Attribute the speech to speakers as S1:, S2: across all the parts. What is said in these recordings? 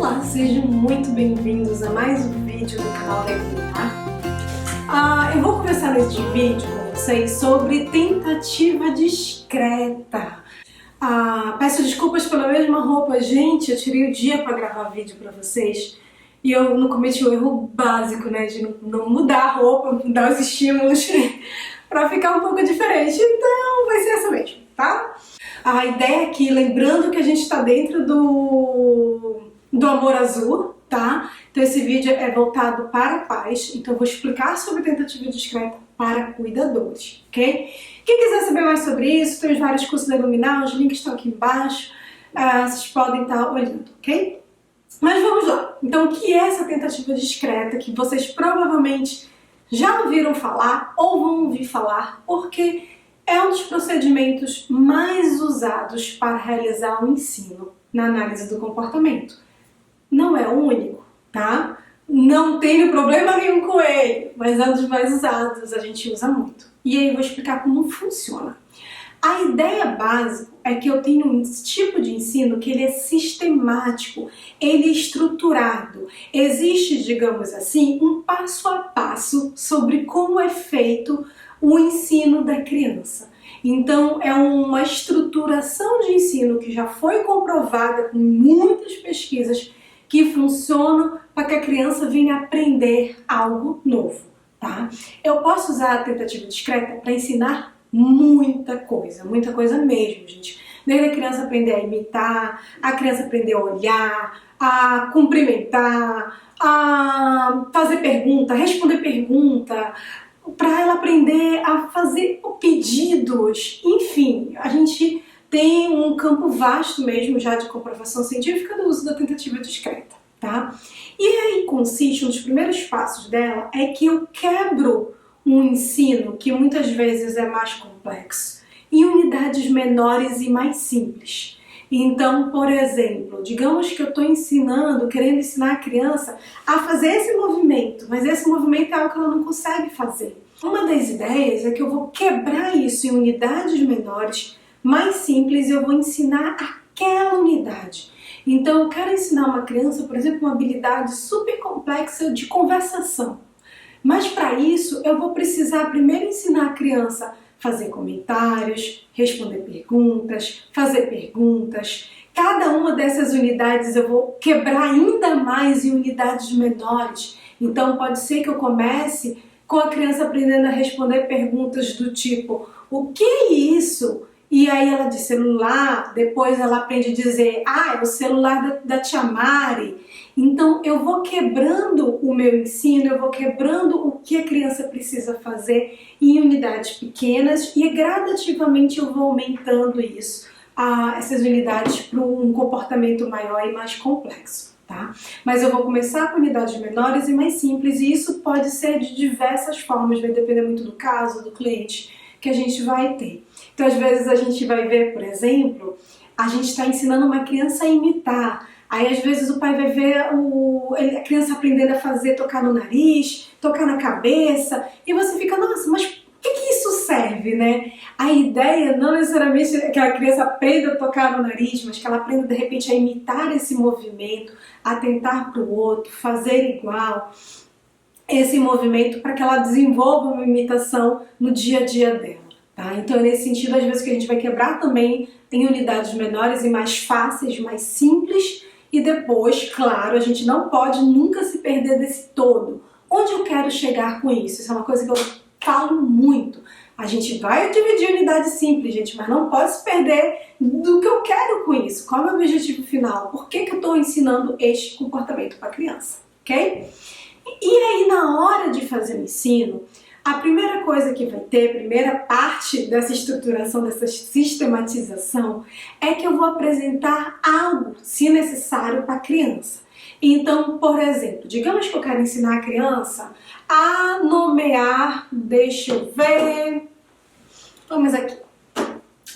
S1: Olá, sejam muito bem-vindos a mais um vídeo do canal da Elementar. Eu vou começar neste vídeo com vocês sobre tentativa discreta. Peço desculpas pela mesma roupa, gente, eu tirei o dia para gravar vídeo para vocês e eu não cometi o erro básico, né, de não mudar a roupa, mudar os estímulos para ficar um pouco diferente, então vai ser essa mesmo, tá? A ideia aqui, lembrando que a gente está dentro do Amor Azul, tá? Então esse vídeo é voltado para pais, então eu vou explicar sobre tentativa discreta para cuidadores, ok? Quem quiser saber mais sobre isso, tem vários cursos da Iluminar, os links estão aqui embaixo, vocês podem estar olhando, ok? Mas vamos lá. Então o que é essa tentativa discreta que vocês provavelmente já ouviram falar ou vão ouvir falar, porque é um dos procedimentos mais usados para realizar o ensino na análise do comportamento. Não é o único, tá? Não tenho problema nenhum com ele, mas é um dos mais usados, a gente usa muito. E aí eu vou explicar como funciona. A ideia básica é que eu tenho um tipo de ensino que ele é sistemático, ele é estruturado. Existe, digamos assim, um passo a passo sobre como é feito o ensino da criança. Então é uma estruturação de ensino que já foi comprovada com muitas pesquisas que funcionam para que a criança venha aprender algo novo, tá? Eu posso usar a tentativa discreta para ensinar muita coisa mesmo, gente. Desde a criança aprender a imitar, a criança aprender a olhar, a cumprimentar, a fazer pergunta, responder pergunta, para ela aprender a fazer pedidos, enfim, a gente tem um campo vasto mesmo já de comprovação científica do uso da tentativa discreta, tá? E aí consiste, um dos primeiros passos dela é que eu quebro um ensino que muitas vezes é mais complexo em unidades menores e mais simples. Então, por exemplo, digamos que eu estou querendo ensinar a criança a fazer esse movimento, mas esse movimento é algo que ela não consegue fazer. Uma das ideias é que eu vou quebrar isso em unidades menores, mais simples, e eu vou ensinar aquela unidade. Então, eu quero ensinar uma criança, por exemplo, uma habilidade super complexa de conversação. Mas para isso, eu vou precisar primeiro ensinar a criança a fazer comentários, responder perguntas, fazer perguntas. Cada uma dessas unidades eu vou quebrar ainda mais em unidades menores. Então pode ser que eu comece com a criança aprendendo a responder perguntas do tipo: o que é isso? E aí ela diz celular, depois ela aprende a dizer: é o celular da tia Mari. Então eu vou quebrando o meu ensino, eu vou quebrando o que a criança precisa fazer em unidades pequenas e gradativamente eu vou aumentando isso, essas unidades para um comportamento maior e mais complexo, tá? Mas eu vou começar com unidades menores e mais simples e isso pode ser de diversas formas, vai depender muito do caso, do cliente que a gente vai ter. Então às vezes a gente vai ver, por exemplo, a gente está ensinando uma criança a imitar. Aí às vezes o pai vai ver a criança aprendendo a tocar no nariz, tocar na cabeça, e você fica, nossa, mas por que isso serve, né? A ideia não necessariamente é que a criança aprenda a tocar no nariz, mas que ela aprenda de repente a imitar esse movimento, a tentar para o outro, fazer igual esse movimento para que ela desenvolva uma imitação no dia a dia dela. Tá? Então é nesse sentido, às vezes, que a gente vai quebrar também em unidades menores e mais fáceis, mais simples. E depois, claro, a gente não pode nunca se perder desse todo. Onde eu quero chegar com isso? Isso é uma coisa que eu falo muito. A gente vai dividir unidade simples, gente, mas não pode se perder do que eu quero com isso. Qual é o meu objetivo final? Por que eu estou ensinando este comportamento para a criança? Ok? E aí, na hora de fazer o ensino, a primeira coisa que vai ter, a primeira parte dessa estruturação, dessa sistematização, é que eu vou apresentar algo, se necessário, para a criança. Então, por exemplo, digamos que eu quero ensinar a criança a nomear, deixa eu ver, vamos aqui.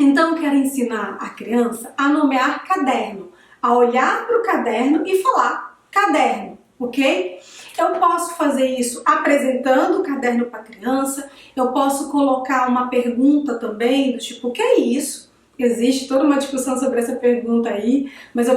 S1: Então, eu quero ensinar a criança a nomear caderno, a olhar para o caderno e falar caderno. Ok? Eu posso fazer isso apresentando o caderno para a criança, eu posso colocar uma pergunta também, do tipo, o que é isso? Existe toda uma discussão sobre essa pergunta aí, mas eu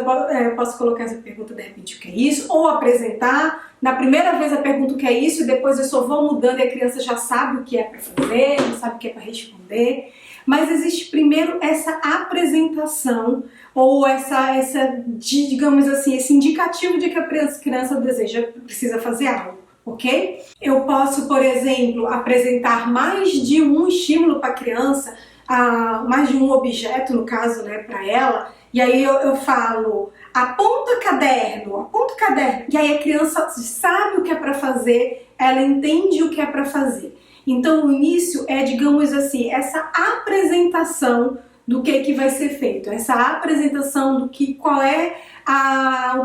S1: posso colocar essa pergunta de repente, o que é isso? Ou apresentar, na primeira vez eu pergunto o que é isso e depois eu só vou mudando e a criança já sabe o que é para fazer, não sabe o que é para responder. Mas existe primeiro essa apresentação ou digamos assim, esse indicativo de que a criança precisa fazer algo, ok? Eu posso, por exemplo, apresentar mais de um estímulo para a criança, mais de um objeto, no caso, né, para ela, e aí eu falo, aponta caderno, e aí a criança sabe o que é para fazer, ela entende o que é para fazer. Então o início é, digamos assim, essa apresentação do que vai ser feito, essa apresentação do o que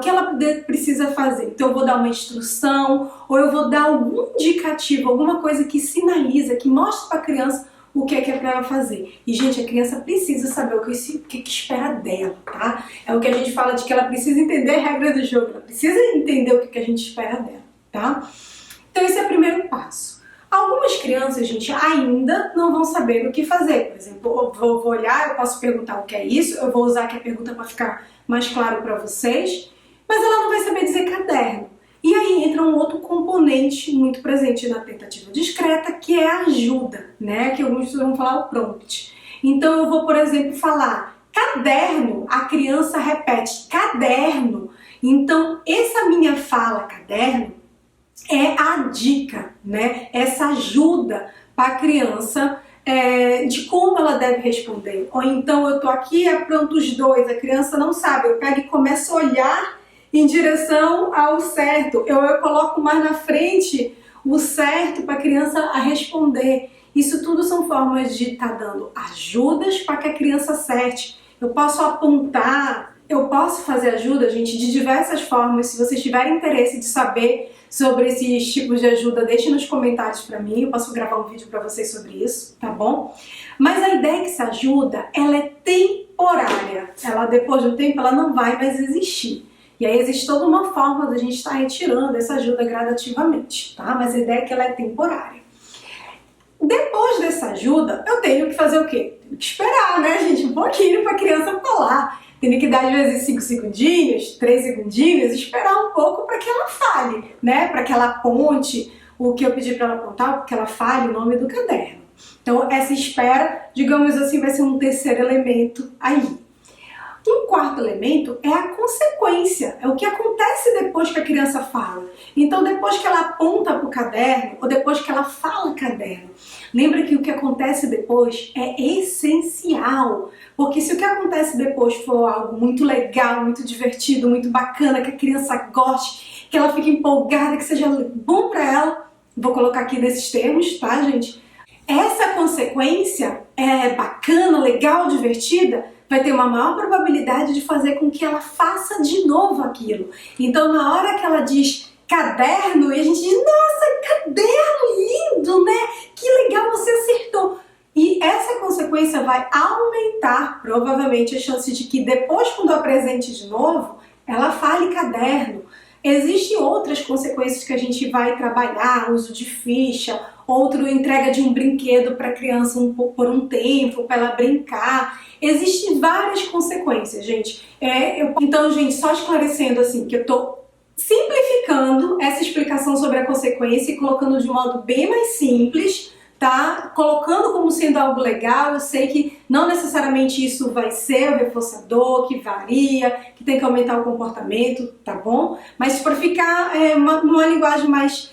S1: ela precisa fazer. Então eu vou dar uma instrução, ou eu vou dar algum indicativo, alguma coisa que sinaliza, que mostra para a criança o que é para ela fazer. E, gente, a criança precisa saber o que espera dela, tá? É o que a gente fala de que ela precisa entender a regra do jogo, ela precisa entender o que a gente espera dela, tá? Então esse é o primeiro passo. Algumas crianças, gente, ainda não vão saber o que fazer. Por exemplo, eu vou olhar, eu posso perguntar o que é isso, eu vou usar aqui a pergunta para ficar mais claro para vocês, mas ela não vai saber dizer caderno. E aí entra um outro componente muito presente na tentativa discreta, que é a ajuda, né? Que alguns vão falar o prompt. Então eu vou, por exemplo, falar caderno, a criança repete caderno. Então essa minha fala caderno é a dica, né? Essa ajuda para a criança de como ela deve responder. Ou então eu tô aqui, pronto os dois, a criança não sabe, eu pego e começo a olhar em direção ao certo, eu coloco mais na frente o certo para a criança a responder. Isso tudo são formas de estar dando ajudas para que a criança acerte. Eu posso apontar, eu posso fazer ajuda, gente, de diversas formas. Se vocês tiverem interesse de saber sobre esses tipos de ajuda, deixe nos comentários para mim, eu posso gravar um vídeo para vocês sobre isso, tá bom? Mas a ideia é que essa ajuda, ela é temporária. Ela, depois do tempo, ela não vai mais existir. E aí existe toda uma forma da gente estar retirando essa ajuda gradativamente, tá? Mas a ideia é que ela é temporária. Depois dessa ajuda, eu tenho que fazer o quê? Tenho que esperar, né, gente? Um pouquinho para a criança falar. Tenho que dar, às vezes, 5 segundinhos, 3 segundinhos, esperar um pouco para que ela fale, né? Para que ela aponte o que eu pedi para ela apontar, para que ela fale o nome do caderno. Então, essa espera, digamos assim, vai ser um terceiro elemento aí. Um quarto elemento é a consequência, é o que acontece depois que a criança fala. Então, depois que ela aponta para o caderno, ou depois que ela fala caderno, lembra que o que acontece depois é essencial. Porque se o que acontece depois for algo muito legal, muito divertido, muito bacana, que a criança goste, que ela fique empolgada, que seja bom para ela, vou colocar aqui nesses termos, tá, gente? Essa consequência é bacana, legal, divertida, vai ter uma maior probabilidade de fazer com que ela faça de novo aquilo. Então, na hora que ela diz caderno, e a gente diz, nossa, caderno, lindo, né? Que legal, você acertou. E essa consequência vai aumentar, provavelmente, a chance de que depois, quando eu apresente de novo, ela fale caderno. Existem outras consequências que a gente vai trabalhar, uso de ficha, outro entrega de um brinquedo para a criança por um tempo, para ela brincar. Existem várias consequências, gente. Então, gente, só esclarecendo assim, que eu estou simplificando essa explicação sobre a consequência e colocando de um modo bem mais simples, tá? Colocando como sendo algo legal. Eu sei que não necessariamente isso vai ser o reforçador, que varia, que tem que aumentar o comportamento, tá bom? Mas para ficar numa linguagem mais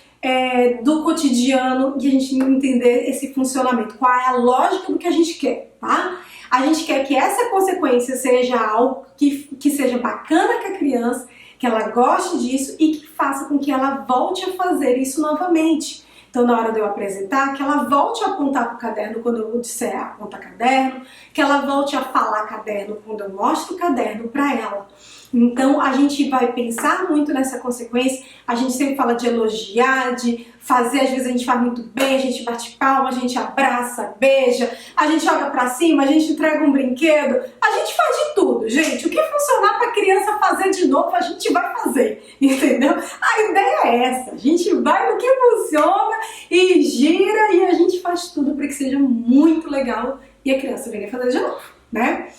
S1: do cotidiano e a gente entender esse funcionamento, qual é a lógica do que a gente quer, tá? A gente quer que essa consequência seja algo que seja bacana com a criança, que ela goste disso e que faça com que ela volte a fazer isso novamente. Então, na hora de eu apresentar, que ela volte a apontar para o caderno quando eu disser aponta caderno, que ela volte a falar caderno quando eu mostro o caderno para ela. Então, a gente vai pensar muito nessa consequência, a gente sempre fala de elogiar, de fazer, às vezes a gente faz muito bem, a gente bate palma, a gente abraça, beija, a gente joga pra cima, a gente entrega um brinquedo, a gente faz de tudo, gente. O que funcionar pra criança fazer de novo, a gente vai fazer, entendeu? A ideia é essa, a gente vai no que funciona e gira e a gente faz tudo para que seja muito legal e a criança venha fazer de novo, né?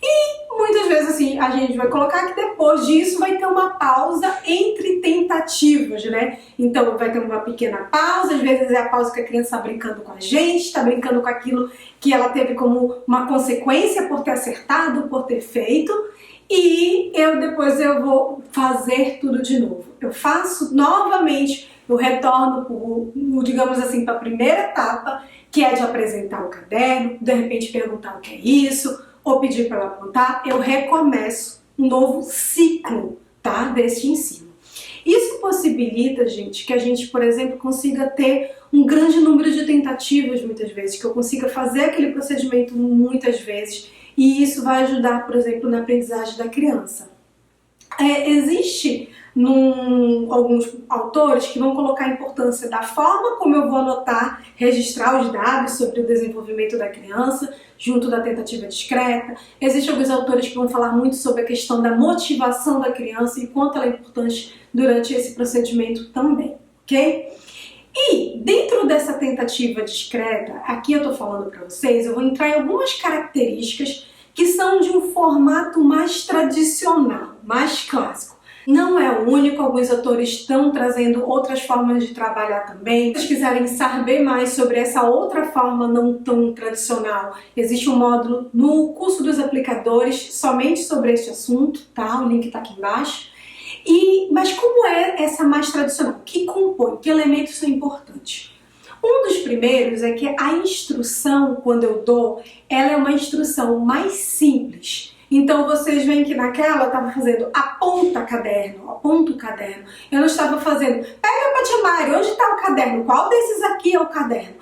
S1: E muitas vezes assim, a gente vai colocar que depois disso vai ter uma pausa entre tentativas, né? Então vai ter uma pequena pausa, às vezes é a pausa que a criança está brincando com a gente, está brincando com aquilo que ela teve como uma consequência por ter acertado, por ter feito, e depois eu vou fazer tudo de novo. Eu faço novamente, eu retorno, digamos assim, para a primeira etapa, que é de apresentar o caderno, de repente perguntar o que é isso, ou pedir para ela apontar, eu recomeço um novo ciclo, tá, desse ensino. Isso possibilita, gente, que a gente, por exemplo, consiga ter um grande número de tentativas muitas vezes, que eu consiga fazer aquele procedimento muitas vezes, e isso vai ajudar, por exemplo, na aprendizagem da criança. Existe alguns autores que vão colocar a importância da forma como eu vou anotar, registrar os dados sobre o desenvolvimento da criança, junto da tentativa discreta. Existem alguns autores que vão falar muito sobre a questão da motivação da criança e quanto ela é importante durante esse procedimento também, ok? E dentro dessa tentativa discreta, aqui eu estou falando para vocês, eu vou entrar em algumas características que são de um formato mais tradicional, mais clássico. Não é o único, alguns autores estão trazendo outras formas de trabalhar também. Se vocês quiserem saber mais sobre essa outra forma não tão tradicional, existe um módulo no curso dos aplicadores somente sobre este assunto, tá? O link está aqui embaixo. Mas como é essa mais tradicional? O que compõe? Que elementos são importantes? Um dos primeiros é que a instrução, quando eu dou, ela é uma instrução mais simples. Então vocês veem que naquela eu estava fazendo aponta o caderno. Eu não estava fazendo, pega para tia Mari, onde está o caderno? Qual desses aqui é o caderno?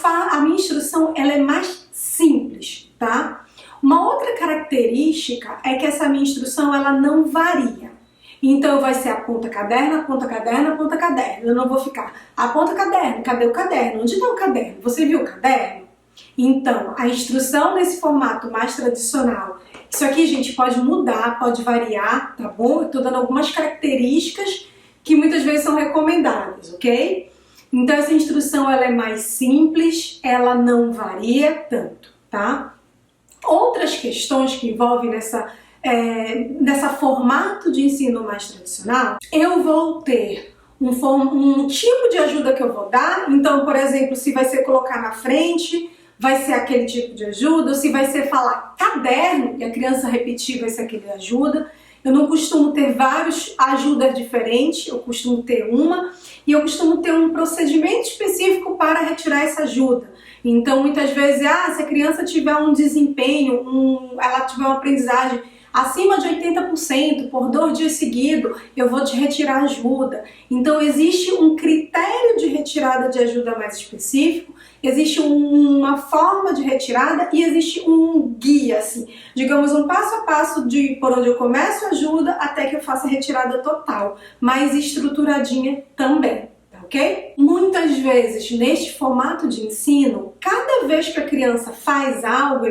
S1: A minha instrução ela é mais simples, tá? Uma outra característica é que essa minha instrução ela não varia. Então vai ser aponta caderno, aponta caderno, aponta caderno. Eu não vou ficar aponta caderno, cadê o caderno? Onde está o caderno? Você viu o caderno? Então, a instrução nesse formato mais tradicional, isso aqui, gente, pode mudar, pode variar, tá bom? Eu tô dando algumas características que muitas vezes são recomendadas, ok? Então, essa instrução, ela é mais simples, ela não varia tanto, tá? Outras questões que envolvem nessa formato de ensino mais tradicional, eu vou ter um tipo de ajuda que eu vou dar. Então, por exemplo, se vai ser colocar na frente, vai ser aquele tipo de ajuda, ou se vai ser falar caderno e a criança repetir, vai ser aquele ajuda. Eu não costumo ter várias ajudas diferentes, eu costumo ter uma, e eu costumo ter um procedimento específico para retirar essa ajuda. Então, muitas vezes, se a criança tiver um desempenho, ela tiver uma aprendizagem acima de 80% por 2 dias seguidos, eu vou te retirar ajuda. Então, existe um critério de retirada de ajuda mais específico, existe uma forma de retirada e existe um guia, assim, digamos um passo a passo de por onde eu começo a ajuda até que eu faça a retirada total, mais estruturadinha também. Ok? Muitas vezes, neste formato de ensino, cada vez que a criança faz algo,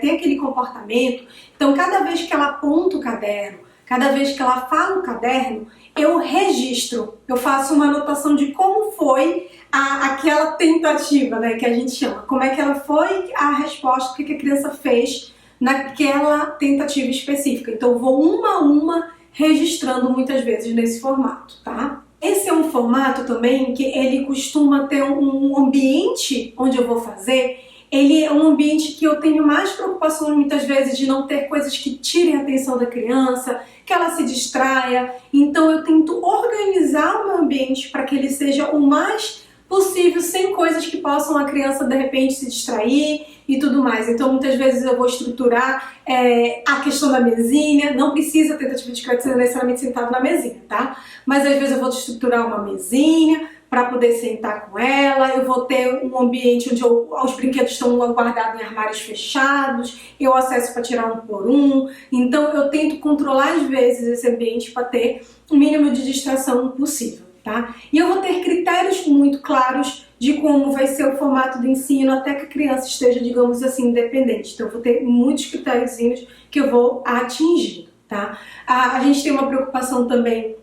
S1: tem aquele comportamento, então cada vez que ela aponta o caderno, cada vez que ela fala o caderno, eu registro, eu faço uma anotação de como foi aquela tentativa, né, que a gente chama, como é que ela foi a resposta, o que a criança fez naquela tentativa específica. Então eu vou uma a uma registrando muitas vezes nesse formato, tá? Esse é um formato também que ele costuma ter um ambiente onde eu vou fazer, ele é um ambiente que eu tenho mais preocupação muitas vezes de não ter coisas que tirem a atenção da criança, que ela se distraia. Então eu tento organizar o meu ambiente para que ele seja o mais possível, sem coisas que possam a criança de repente se distrair e tudo mais. Então muitas vezes eu vou estruturar a questão da mesinha, não precisa a tentativa de crédito ser necessariamente sentado na mesinha, tá? Mas às vezes eu vou estruturar uma mesinha para poder sentar com ela, eu vou ter um ambiente onde os brinquedos estão guardados em armários fechados, eu acesso para tirar um por um, então eu tento controlar às vezes esse ambiente para ter o mínimo de distração possível. Tá? E eu vou ter critérios muito claros de como vai ser o formato de ensino até que a criança esteja, digamos assim, independente. Então eu vou ter muitos critérios que eu vou atingir. Tá? A gente tem uma preocupação também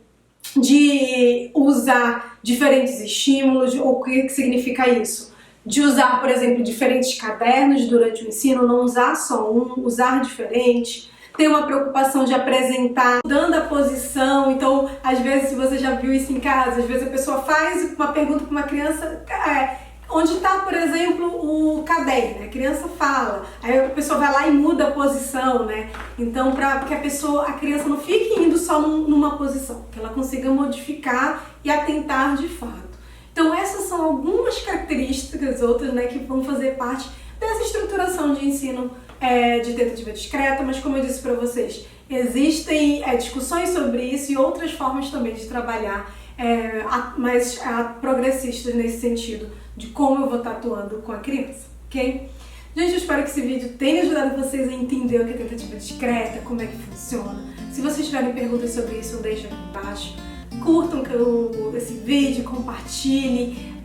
S1: de usar diferentes estímulos. O que significa isso? de usar, por exemplo, diferentes cadernos durante o ensino, não usar só um, usar diferente. Tem uma preocupação de apresentar, mudando a posição. Então, às vezes, se você já viu isso em casa, às vezes a pessoa faz uma pergunta para uma criança, onde está, por exemplo, o caderno, né? A criança fala, aí a pessoa vai lá e muda a posição, né? Então, para que a criança não fique indo só numa posição, que ela consiga modificar e atentar de fato. Então, essas são algumas características, outras, né, que vão fazer parte dessa estruturação de ensino de tentativa discreta, mas como eu disse para vocês, existem discussões sobre isso e outras formas também de trabalhar mais progressistas nesse sentido de como eu vou estar atuando com a criança, ok? Gente, eu espero que esse vídeo tenha ajudado vocês a entender o que é tentativa discreta, como é que funciona. Se vocês tiverem perguntas sobre isso, deixem aqui embaixo. Curtam esse vídeo, compartilhem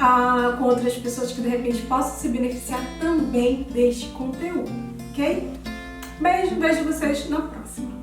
S1: com outras pessoas que de repente possam se beneficiar também deste conteúdo, ok? Beijo, vejo vocês na próxima.